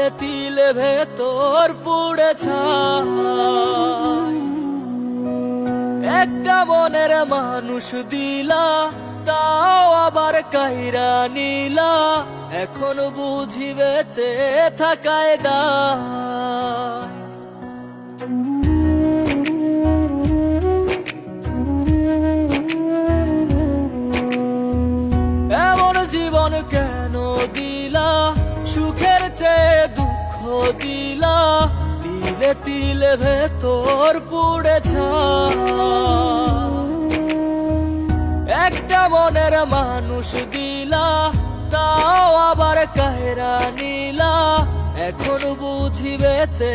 তিলে তিলে ভেতর পুড়ে ছাই। একটা মনের মানুষ দিলা, তাও আবার কাইরা নিলা, এখন বুঝি বেঁচে থাকায় দায়। এমন জীবন কেন দিলা, সুখের চেয়ে দুঃখ দিলা, তিলে তিলে ভেতর পুড়ে ছাই। একটা মনের মানুষ দিলা, তাও আবার কায়রা নিলা, এখন বুঝি বেঁচে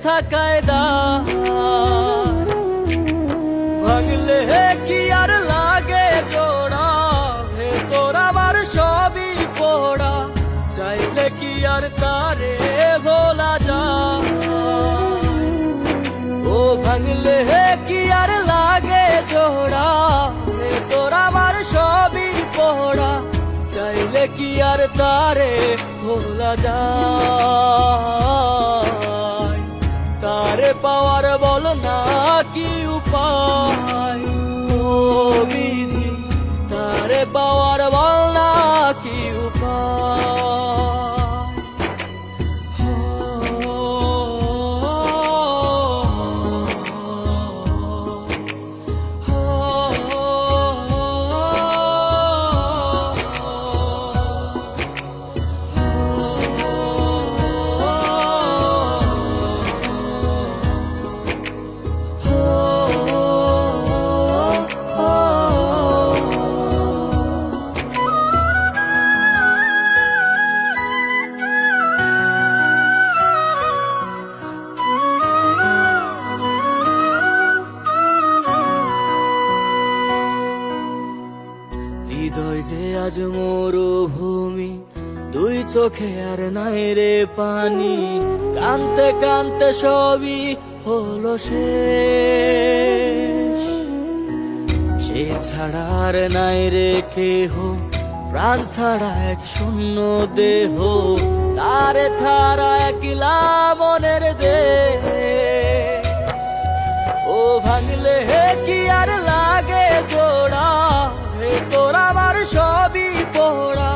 থাকায় দায়। ভাঙলে কি আর লাগে জোড়া, ভেতর আমার সবই পোড়া, চাইলে কি আর তারে ভোলা যায়। ও ভাঙলে কি আর লাগে জোড়া, ভেতর আমার সবই পোড়া, চাইলে কি আর তারে ভোলা যায়। তারে পাওয়ার বল না কি উপায়, ও বিধি তারে পাওয়ার বল না কি উপায়। হৃদয় যে আজ মরুভূমি, দুই চোখে আর নাই রে পানি, কানতে কানতে সবই হলো শেষ। সে ছাড়া আর নাই রে কেহ, প্রাণ ছাড়া এক শূন্য দেহ, তারে ছাড়া একলা মনের দেহ। ও ভাঙলে কি আর লাগে জোড়া, ভেতর আমার সবই পোড়া,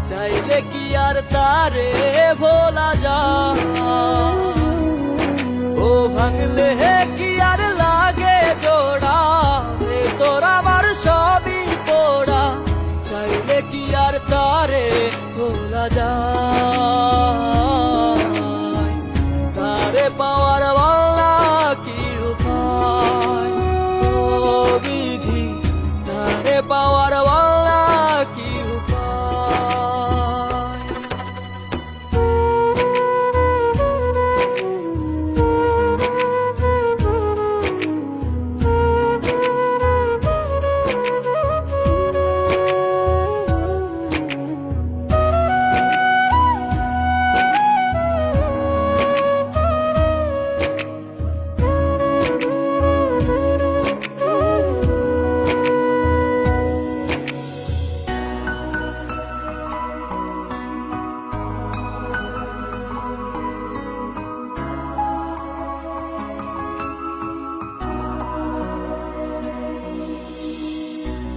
চাইলে কি আর তারে ভোলা যায়। ও ভাঙলে কি আর লাগে জোড়া, ভেতর আমার সবই পোড়া, চাইলে কি আর তারে ভোলা যায়। তারে পাওয়ার বলা কি উপায়, ও বিধি তারে পাওয়ার বলা কি উপায়।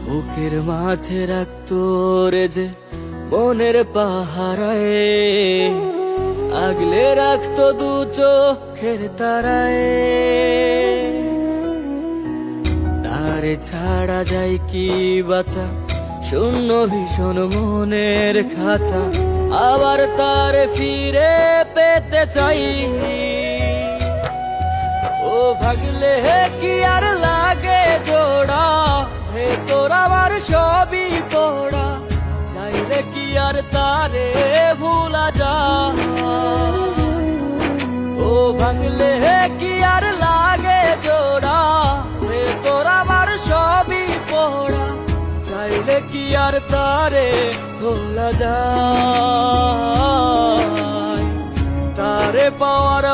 বুকের মাঝে রাখতো রে যে মনের পাহারায়, আগলে রাখতো দু চোখের তারায়। তারে ছাড়া যায় কি বাঁচা, শূন্য ভীষণ মনের খাঁচা, আবার তারে ফিরে পেতে চাই। ও ভাগলে কি আর লাগে জোড়া, ভেতর আমার সবই পোড়া, চাইলে কি আর তারে ভোলা যায়। ও ভাঙলে কি আর লাগে জোড়া, ভেতর আমার সবই পোড়া, চাইলে কি আর তারে ভোলা যায়। তারে পাওয়ার